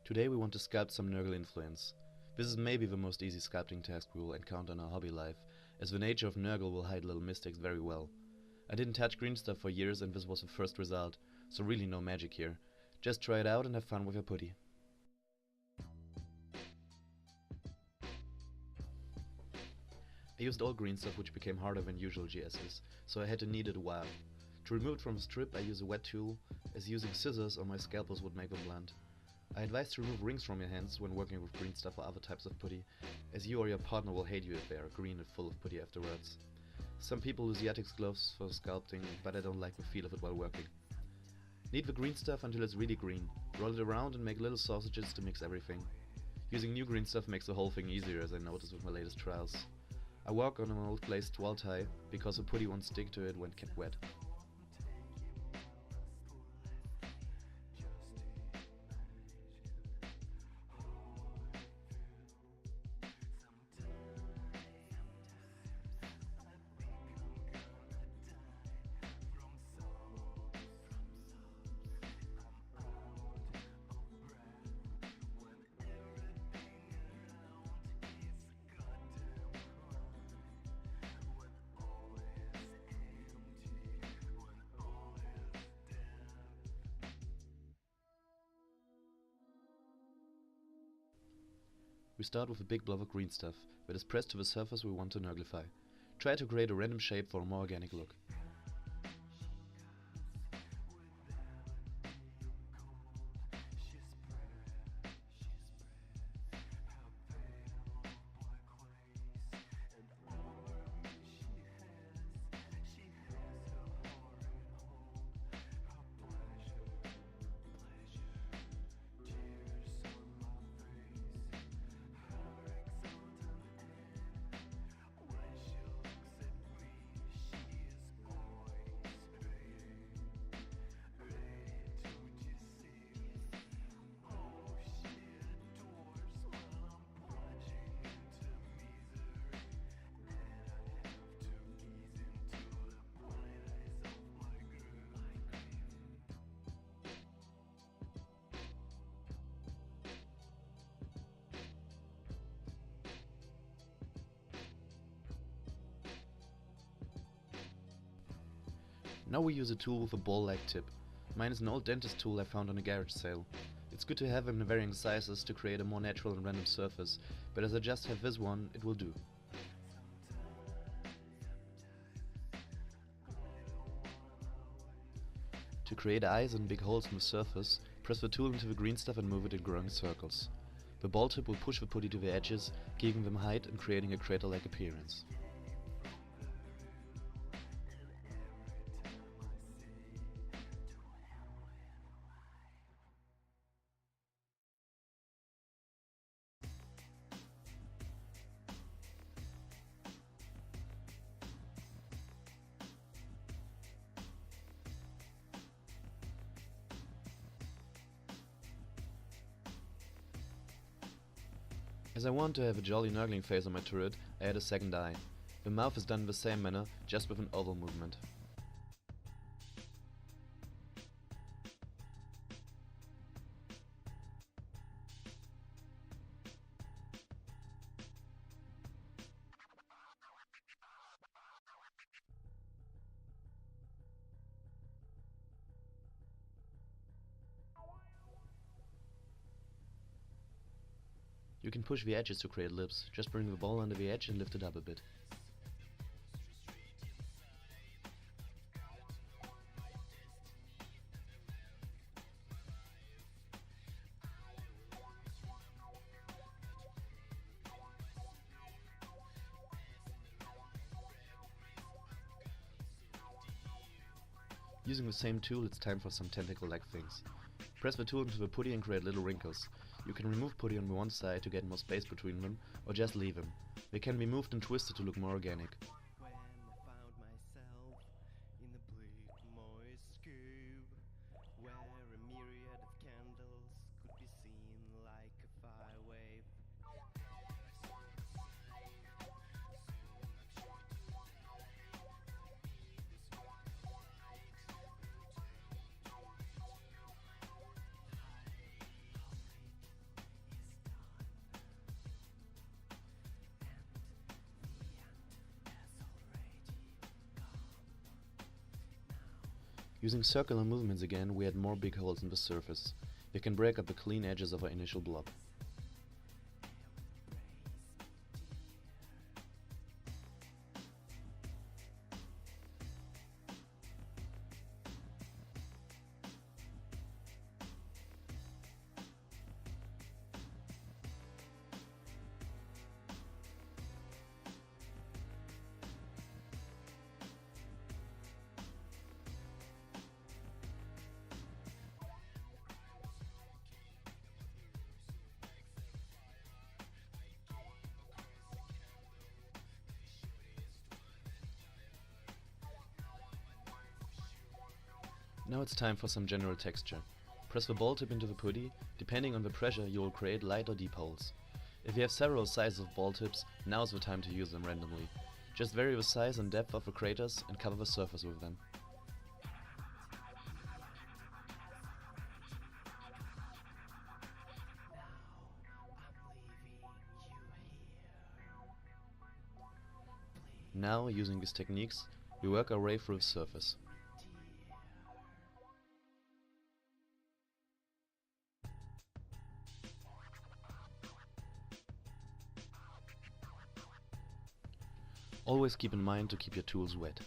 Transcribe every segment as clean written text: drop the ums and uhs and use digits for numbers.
Today we want to sculpt some Nurgle influence. This is maybe the most easy sculpting task we will encounter in our hobby life, as the nature of Nurgle will hide little mistakes very well. I didn't touch Greenstuff for years and this was the first result, so really no magic here. Just try it out and have fun with your putty. I used all Greenstuff, which became harder than usual GSs, so I had to knead it a while. To remove it from the strip I use a wet tool, as using scissors or my scalpels would make them blunt. I advise to remove rings from your hands when working with Greenstuff or other types of putty, as you or your partner will hate you if they are green and full of putty afterwards. Some people use Yatix gloves for sculpting, but I don't like the feel of it while working. Knead the Greenstuff until it's really green, roll it around and make little sausages to mix everything. Using new Greenstuff makes the whole thing easier, as I noticed with my latest trials. I work on an old glazed wall tie, because the putty won't stick to it when kept wet. We start with a big blob of Greenstuff that is pressed to the surface we want to Nurglify. Try to create a random shape for a more organic look. Now we use a tool with a ball-like tip. Mine is an old dentist tool I found on a garage sale. It's good to have them in varying sizes to create a more natural and random surface, but as I just have this one, it will do. To create eyes and big holes in the surface, press the tool into the Greenstuff and move it in growing circles. The ball tip will push the putty to the edges, giving them height and creating a crater-like appearance. As I want to have a jolly Nurgling face on my turret, I add a second eye. The mouth is done in the same manner, just with an oval movement. You can push the edges to create lips, just bring the ball under the edge and lift it up a bit. Using the same tool, it's time for some tentacle-like things. Press the tool into the putty and create little wrinkles. You can remove putty on the one side to get more space between them, or just leave them. They can be moved and twisted to look more organic. When I found myself in a bleak, moist cube, where a myriad of candles could be seen like a fire wave. Using circular movements again, we add more big holes in the surface. We can break up the clean edges of our initial blob. Now it's time for some general texture. Press the ball tip into the putty. Depending on the pressure, you will create light or deep holes. If you have several sizes of ball tips, now is the time to use them randomly. Just vary the size and depth of the craters and cover the surface with them. Now, using these techniques, we work our way through the surface. Always keep in mind to keep your tools wet.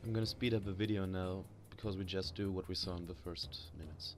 I'm gonna speed up the video now, because we just do what we saw in the first minutes.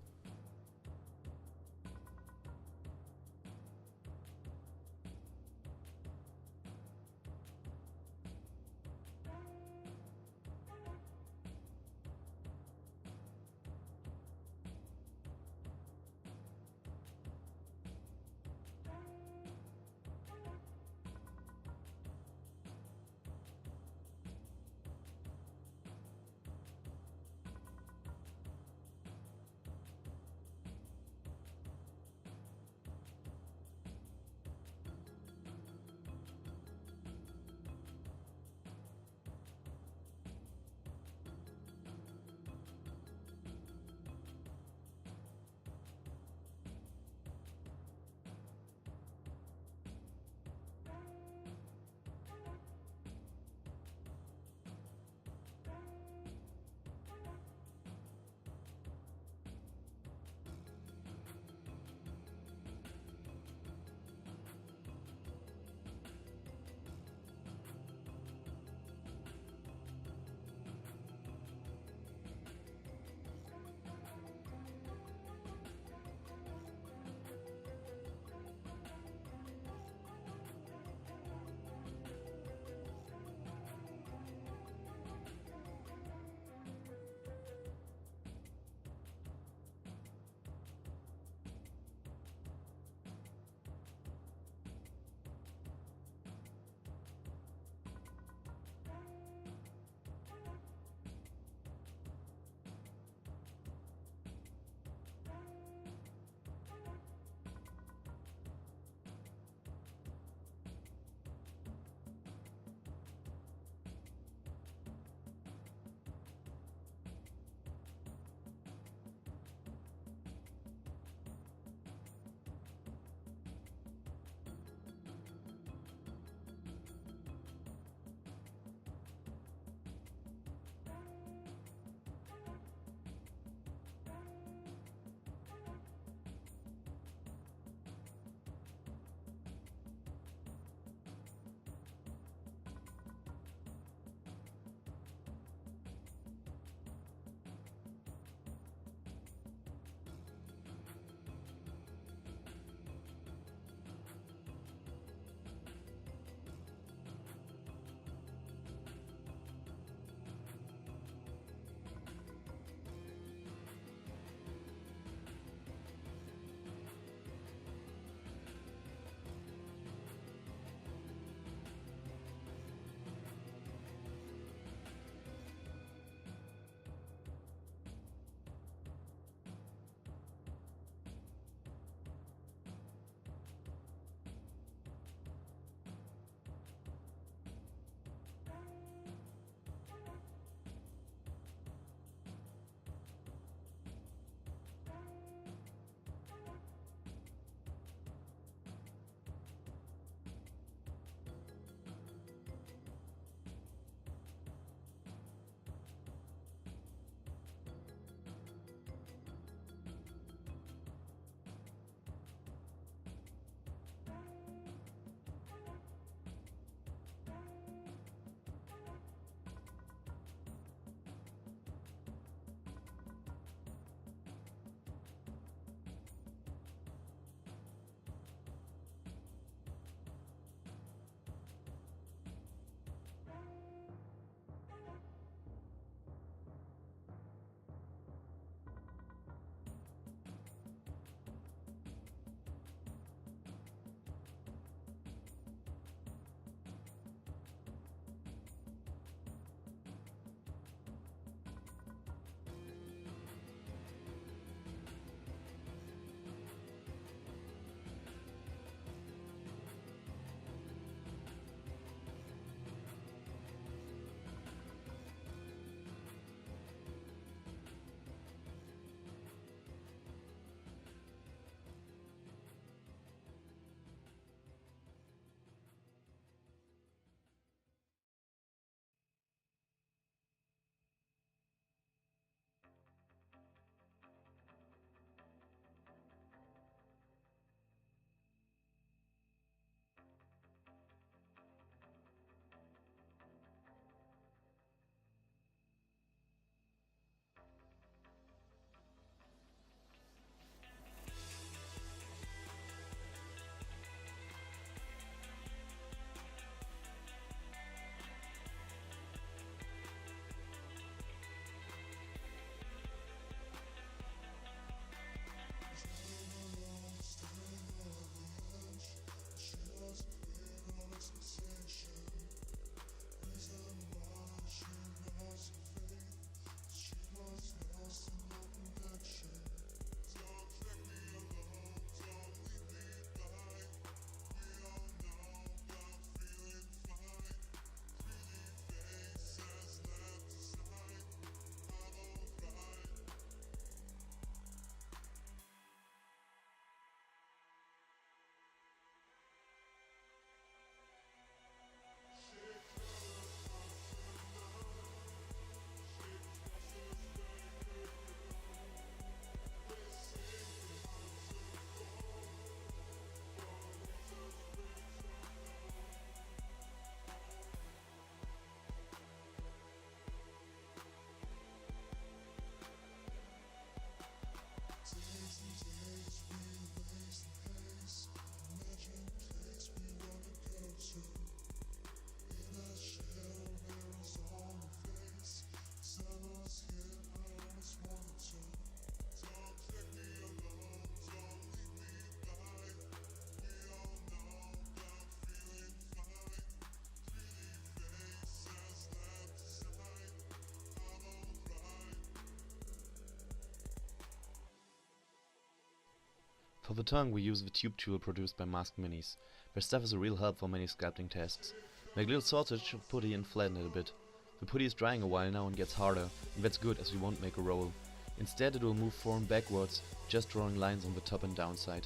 For the tongue we use the tube tool produced by Mask Minis. Their stuff is a real help for many sculpting tasks. Make little sausage of putty and flatten it a bit. The putty is drying a while now and gets harder, and that's good as we won't make a roll. Instead it will move forward backwards, just drawing lines on the top and down side.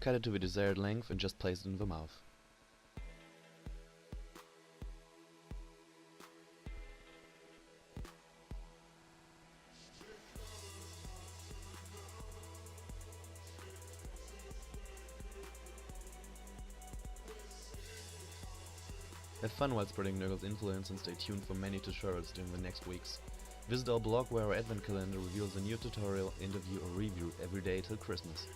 Cut it to the desired length and just place it in the mouth. Have fun while spreading Nurgles' influence and stay tuned for many tutorials during the next weeks. Visit our blog where our advent calendar reveals a new tutorial, interview or review every day till Christmas.